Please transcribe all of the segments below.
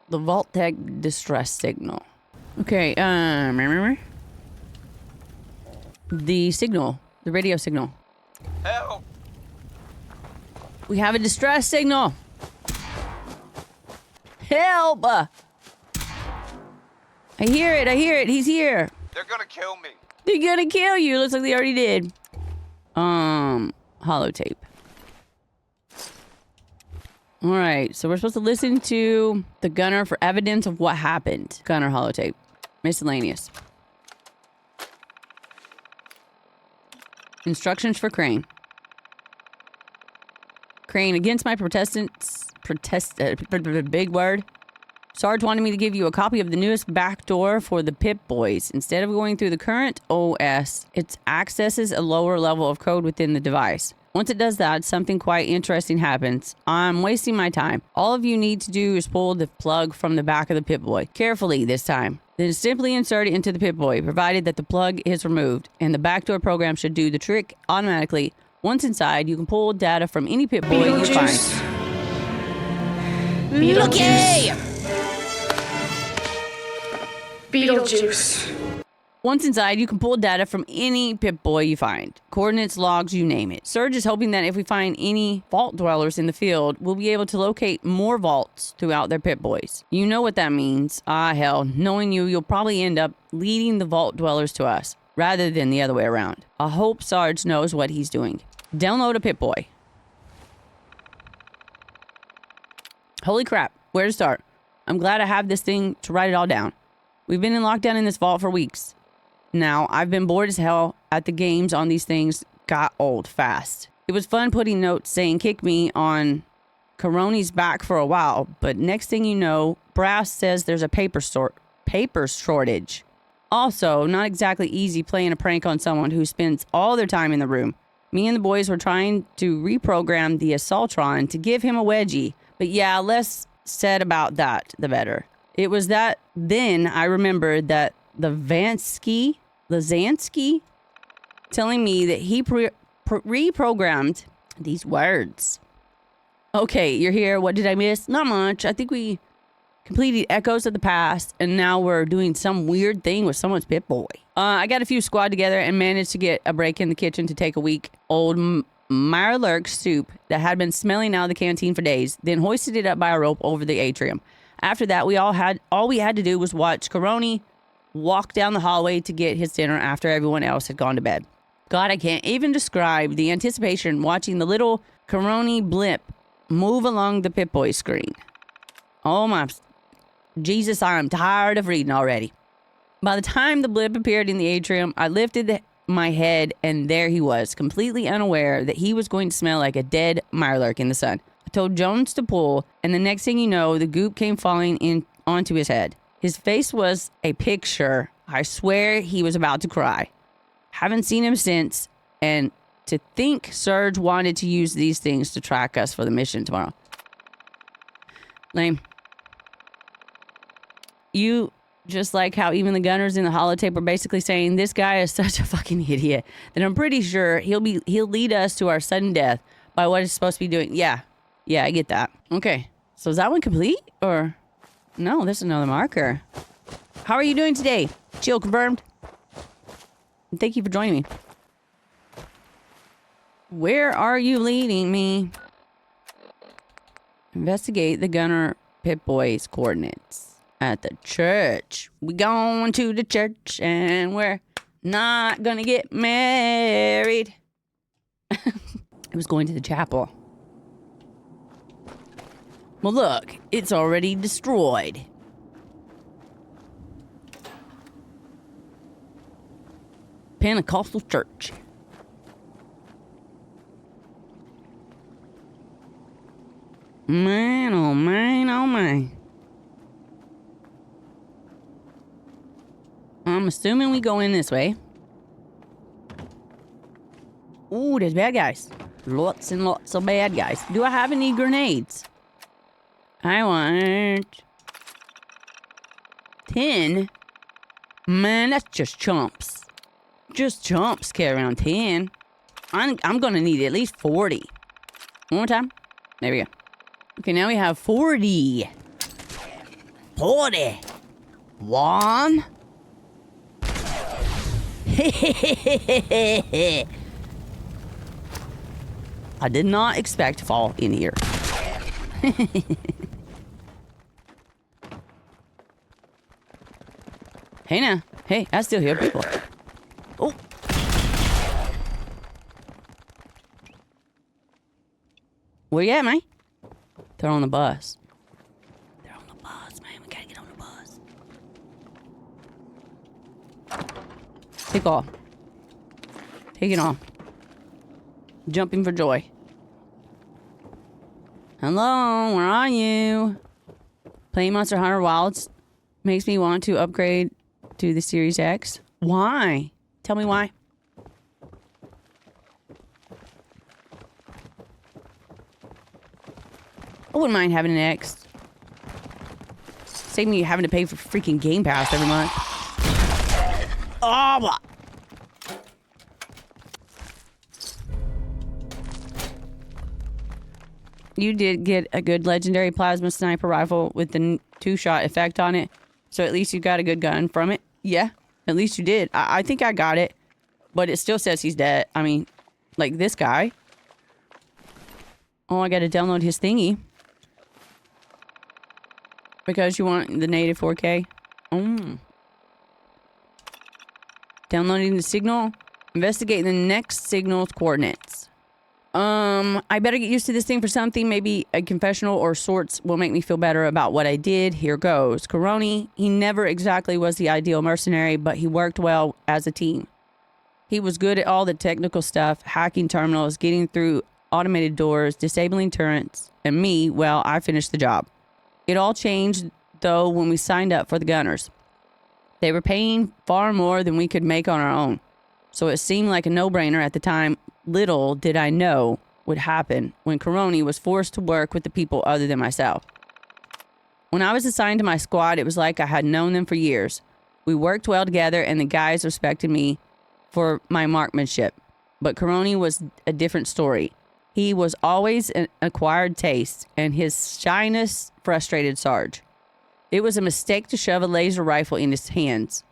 The vault tech distress signal. Okay, remember? The signal. The radio signal. Help! We have a distress signal. Help! I hear it. I hear it. He's here. They're gonna kill me. They're gonna kill you. Looks like they already did. Holotape. Alright, so we're supposed to listen to the gunner for evidence of what happened. Gunner holotape. Miscellaneous. Instructions for Crane. Crane, against my big word. Sarge wanted me to give you a copy of the newest backdoor for the Pip-Boys. Instead of going through the current OS, it accesses a lower level of code within the device. Once it does that, something quite interesting happens. I'm wasting my time. All of you need to do is pull the plug from the back of the Pip-Boy. Carefully this time. Then simply insert it into the Pip-Boy, provided that the plug is removed, and the backdoor program should do the trick automatically. Once inside, you can pull data from any Pip-Boy you find. Beetlejuice. Beetlejuice. Once inside, you can pull data from any Pip-Boy you find. Coordinates, logs, you name it. Surge is hoping that if we find any vault dwellers in the field, we'll be able to locate more vaults throughout their Pip-Boys. You know what that means. Ah, hell. Knowing you, you'll probably end up leading the vault dwellers to us, rather than the other way around. I hope Sarge knows what he's doing. Download a Pip-Boy. Holy crap. Where to start? I'm glad I have this thing to write it all down. We've been in lockdown in this vault for weeks. Now, I've been bored as hell at the games on these things got old fast. It was fun putting notes saying kick me on Caroni's back for a while, but next thing you know, Brass says there's a paper shortage. Also, not exactly easy playing a prank on someone who spends all their time in the room. Me and the boys were trying to reprogram the Assaultron to give him a wedgie, but yeah, less said about that, the better. It was that then I remembered that Lazansky telling me that he reprogrammed these words. Okay, you're here. What did I miss? Not much. I think we completed Echoes of the Past, and now we're doing some weird thing with someone's Pip-Boy. I got a few squad together and managed to get a break in the kitchen to take a week-old Mirelurk soup that had been smelling out of the canteen for days, then hoisted it up by a rope over the atrium. After that, all we had to do was watch Caroni walk down the hallway to get his dinner after everyone else had gone to bed. God, I can't even describe the anticipation watching the little Caroni blip move along the Pip-Boy screen. Oh my Jesus, I'm tired of reading already. By the time the blip appeared in the atrium, I lifted my head and there he was, completely unaware that he was going to smell like a dead Mirelurk in the sun. I told Jones to pull, and the next thing you know, the goop came falling in onto his head. His face was a picture. I swear he was about to cry. Haven't seen him since, and to think Surge wanted to use these things to track us for the mission tomorrow. Lame. You, just like how even the gunners in the holotape were basically saying, this guy is such a fucking idiot, that I'm pretty sure he'll lead us to our sudden death by what it's supposed to be doing. Yeah, I get that. Okay, so is that one complete, or... No, there's another marker. How are you doing today? Chill confirmed. And thank you for joining me. Where are you leading me? Investigate the gunner Pip-Boy's coordinates. At the church. We going to the church and we're not gonna get married. It was going to the chapel. Well, look, it's already destroyed. Pentecostal church. Man, oh man, oh man. I'm assuming we go in this way. Ooh, there's bad guys. Lots and lots of bad guys. Do I have any grenades? I want 10. Man, that's just chumps. Just chumps carry around 10. I'm gonna need at least 40. One more time. There we go. Okay, now we have 40. 40. 1. I did not expect to fall in here. Hey now. Hey, I still hear people. Oh. Where you at, man? They're on the bus. They're on the bus, man. We gotta get on the bus. Take off. Take it off. Jumping for joy. Hello, where are you? Playing Monster Hunter Wilds makes me want to upgrade to the Series X. Why? Tell me why. I wouldn't mind having an X. Save me having to pay for freaking Game Pass every month. Oh, what? You did get a good legendary plasma sniper rifle with the 2-shot effect on it. So at least you got a good gun from it. Yeah, at least you did. I think I got it. But it still says he's dead. I mean, like this guy. Oh, I gotta download his thingy. Because you want the native 4K. Downloading the signal. Investigate the next signal's coordinates. I better get used to this thing for something. Maybe a confessional or sorts will make me feel better about what I did. Here goes. Coroni, he never exactly was the ideal mercenary, but he worked well as a team. He was good at all the technical stuff, hacking terminals, getting through automated doors, disabling turrets, and me, well, I finished the job. It all changed, though, when we signed up for the Gunners. They were paying far more than we could make on our own, so it seemed like a no-brainer at the time. Little did I know would happen when Coroni was forced to work with the people other than myself. When I was assigned to my squad, it was like I had known them for years. We worked well together, and the guys respected me for my marksmanship. But Coroni was a different story. He was always an acquired taste, and his shyness frustrated Sarge. It was a mistake to shove a laser rifle in his hands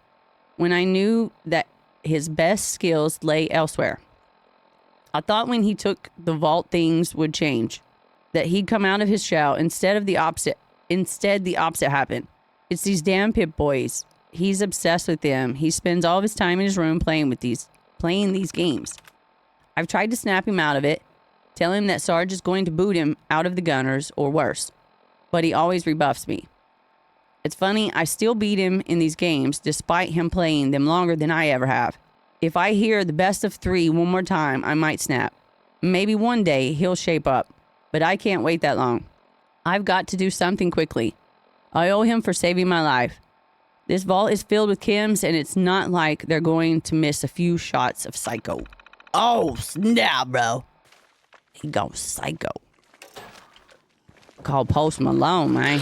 when I knew that his best skills lay elsewhere. I thought when he took the vault things would change, that he'd come out of his shell. Instead, the opposite happened. It's these damn Pip boys. He's obsessed with them. He spends all of his time in his room playing these games. I've tried to snap him out of it, tell him that Sarge is going to boot him out of the Gunners or worse, but he always rebuffs me. It's funny, I still beat him in these games despite him playing them longer than I ever have. If I hear the best of 3 one more time, I might snap. Maybe one day he'll shape up, but I can't wait that long. I've got to do something quickly. I owe him for saving my life. This vault is filled with chems, and it's not like they're going to miss a few shots of psycho. Oh, snap, bro. He goes psycho. Call Post Malone, man.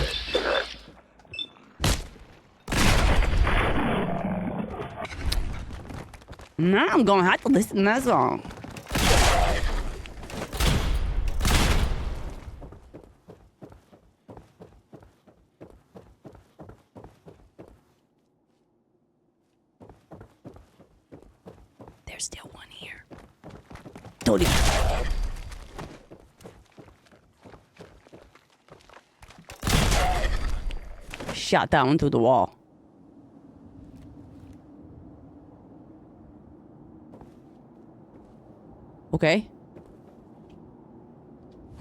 Now I'm gonna have to listen to that song. There's still one here. Told you. Shot that one through the wall. Okay.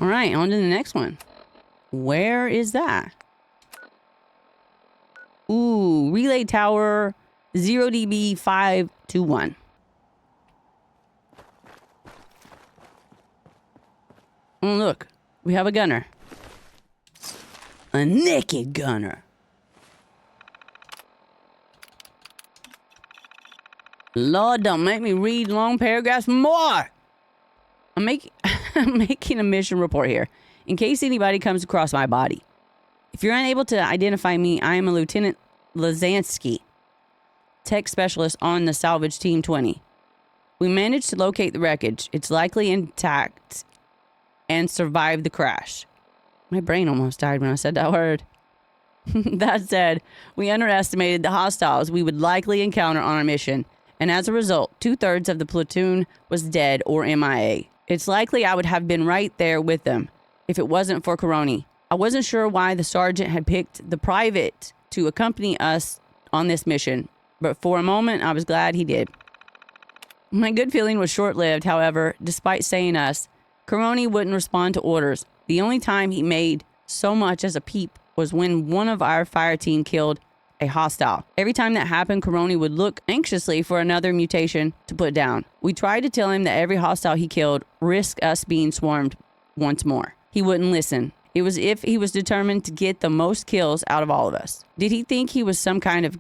All right, on to the next one. Where is that? Ooh, relay tower 0DB521. Oh, look. We have a gunner. A naked gunner. Lord, don't make me read long paragraphs more. I'm making a mission report here, in case anybody comes across my body. If you're unable to identify me, I am a Lieutenant Lazansky, tech specialist on the salvage team 20. We managed to locate the wreckage. It's likely intact and survived the crash. My brain almost died when I said that word. That said, we underestimated the hostiles we would likely encounter on our mission, and as a result, 2/3 of the platoon was dead or MIA. It's likely I would have been right there with them if it wasn't for Coroni. I wasn't sure why the sergeant had picked the private to accompany us on this mission, but for a moment I was glad he did. My good feeling was short-lived, however. Despite saying us, Coroni wouldn't respond to orders. The only time he made so much as a peep was when one of our fire team killed a hostile. Every time that happened, Coroni would look anxiously for another mutation to put down. We tried to tell him that every hostile he killed risked us being swarmed once more. He wouldn't listen. It was if he was determined to get the most kills out of all of us. Did he think it was some kind of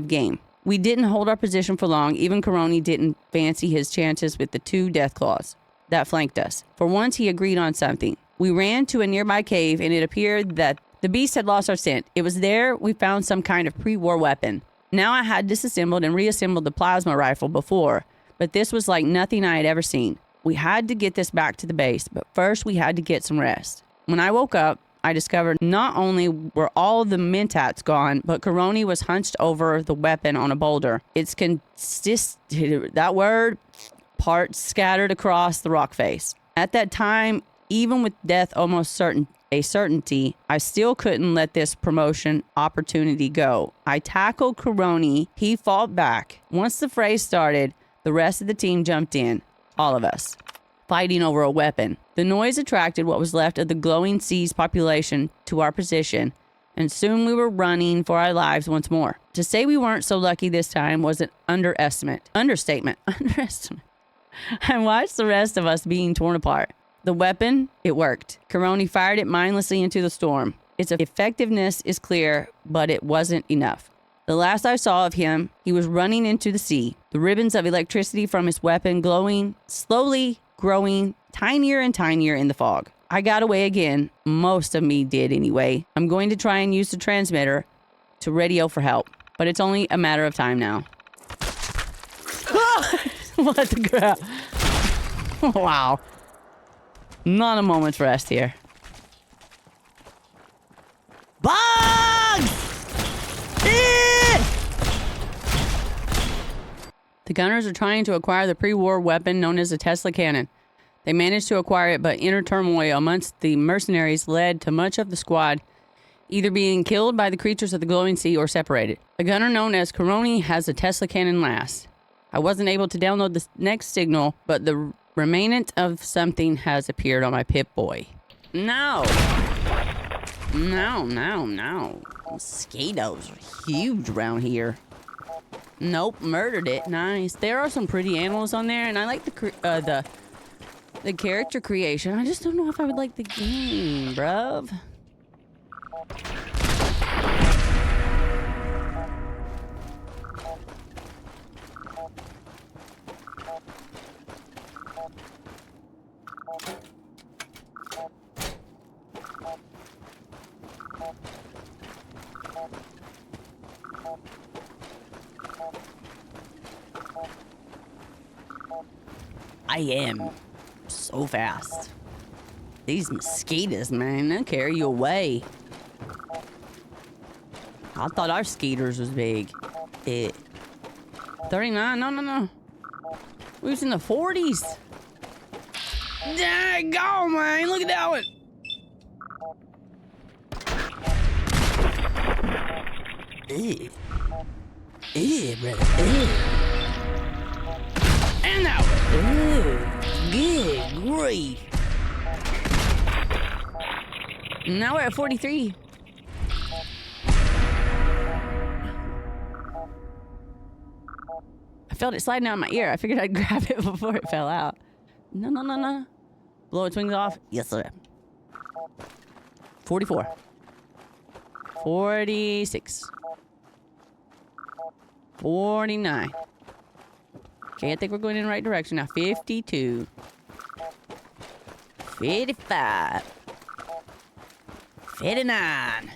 game? We didn't hold our position for long. Even Coroni didn't fancy his chances with the 2 death claws that flanked us. For once, he agreed on something. We ran to a nearby cave, and it appeared that the beast had lost our scent. It was there we found some kind of pre-war weapon. Now I had disassembled and reassembled the plasma rifle before, but this was like nothing I had ever seen. We had to get this back to the base, but first we had to get some rest. When I woke up, I discovered not only were all the mentats gone, but Coroni was hunched over the weapon on a boulder. Its parts scattered across the rock face. At that time, even with death almost certainty, I still couldn't let this promotion opportunity go. I tackled Coroni. He fought back. Once the fray started, the rest of the team jumped in. All of us. Fighting over a weapon. The noise attracted what was left of the glowing seas population to our position, and soon we were running for our lives once more. To say we weren't so lucky this time was an understatement. I watched the rest of us being torn apart. The weapon, it worked. Coroni fired it mindlessly into the storm. Its effectiveness is clear, but it wasn't enough. The last I saw of him, he was running into the sea. The ribbons of electricity from his weapon glowing, slowly growing tinier and tinier in the fog. I got away again. Most of me did anyway. I'm going to try and use the transmitter to radio for help, but it's only a matter of time now. What the crap? Wow. Not a moment's rest here. Bugs! The gunners are trying to acquire the pre-war weapon known as a Tesla cannon. They managed to acquire it, but inner turmoil amongst the mercenaries led to much of the squad either being killed by the creatures of the glowing sea or separated. The gunner known as Coroni has a Tesla cannon last. I wasn't able to download the next signal, but the remnant of something has appeared on my Pip-Boy. No! No. Mosquitoes are huge around here. Nope, murdered it. Nice. There are some pretty animals on there, and I like the character creation. I just don't know if I would like the game, bruv. I am so fast. These mosquitoes, man, they'll carry you away. I thought our skeeters was big. 39? No. We was in the 40s. Dang, go, man. Look at that one. Brother. And that one. Good grief. Now we're at 43. I felt it sliding out of my ear. I figured I'd grab it before it fell out. No. Blow its wings off. Yes, sir. 44. 46. 49. Okay, I think we're going in the right direction now. 52. 55. 59.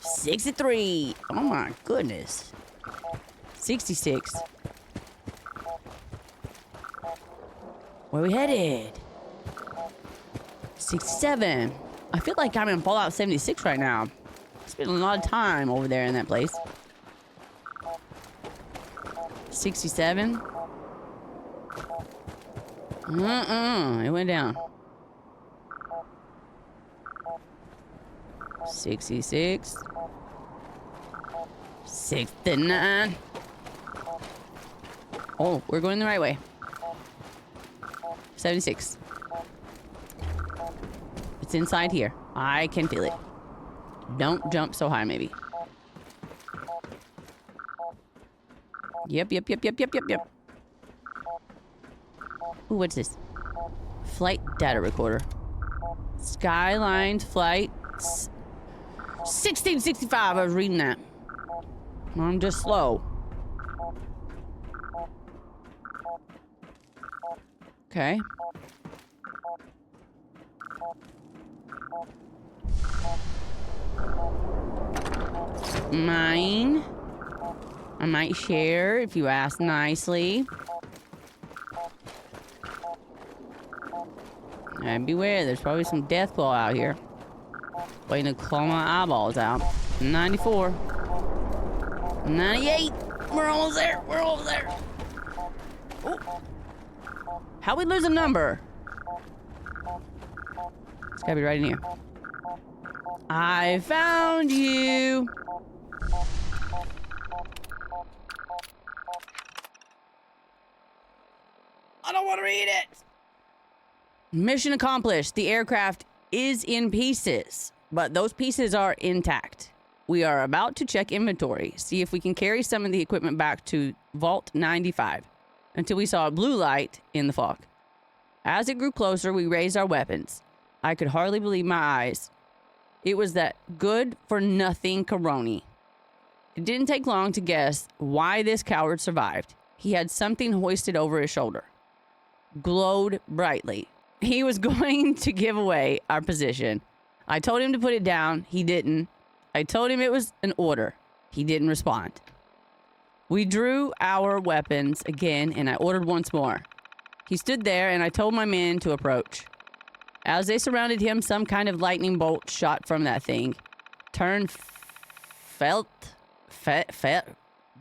63. Oh my goodness. 66. Where we headed? 67. I feel like I'm in Fallout 76 right now. Spent a lot of time over there in that place. 67. It went down. 66. 69. Oh, we're going the right way. 76. It's inside here. I can feel it. Don't jump so high, maybe. Yep. Ooh, what's this? Flight data recorder. Skylines flight 1665. I was reading that. I'm just slow. Okay. Mine. I might share if you ask nicely. And beware, there's probably some deathclaw out here. Waiting to claw my eyeballs out. 94. 98. We're almost there. We're almost there. Oh. How we lose a number? It's gotta be right in here. I found you. I don't want to read it. Mission accomplished. The aircraft is in pieces, but those pieces are intact. We are about to check inventory, see if we can carry some of the equipment back to Vault 95, until we saw a blue light in the fog. As it grew closer, we raised our weapons. I could hardly believe my eyes. It was that good-for-nothing Caroni. It didn't take long to guess why this coward survived. He had something hoisted over his shoulder. Glowed brightly. He was going to give away our position. I told him to put it down. He didn't. I told him it was an order. He didn't respond. We drew our weapons again, and I ordered once more. He stood there, and I told my men to approach. As they surrounded him, some kind of lightning bolt shot from that thing. Turned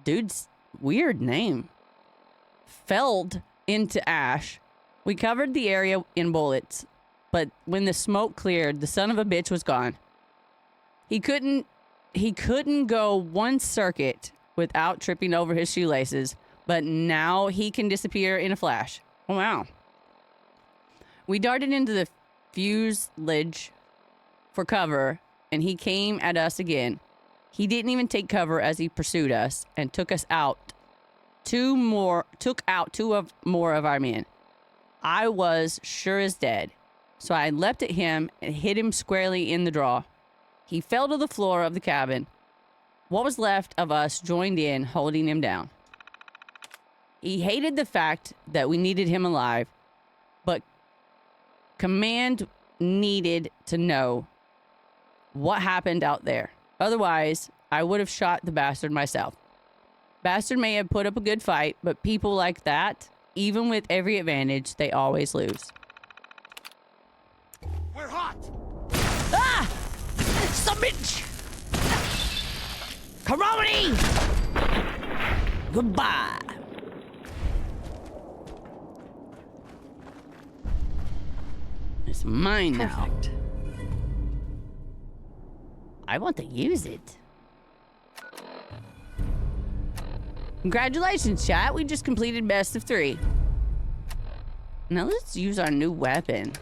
dude's weird name. Felled into ash. We covered the area in bullets, but when the smoke cleared, the son of a bitch was gone. He couldn't go one circuit without tripping over his shoelaces, but now he can disappear in a flash. Oh, wow. We darted into the fuselage for cover, and he came at us again. He didn't even take cover as he pursued us and took out two more of our men. I was sure as dead, so I leapt at him and hit him squarely in the jaw. He fell to the floor of the cabin. What was left of us joined in, holding him down. He hated the fact that we needed him alive, but command needed to know what happened out there. Otherwise, I would have shot the bastard myself. Bastard may have put up a good fight, but people like that, even with every advantage, they always lose. We're hot! Ah! Some bitch! Caroni! Goodbye. It's mine now. Perfect. I want to use it. Congratulations, chat. We just completed best of 3. Now let's use our new weapon.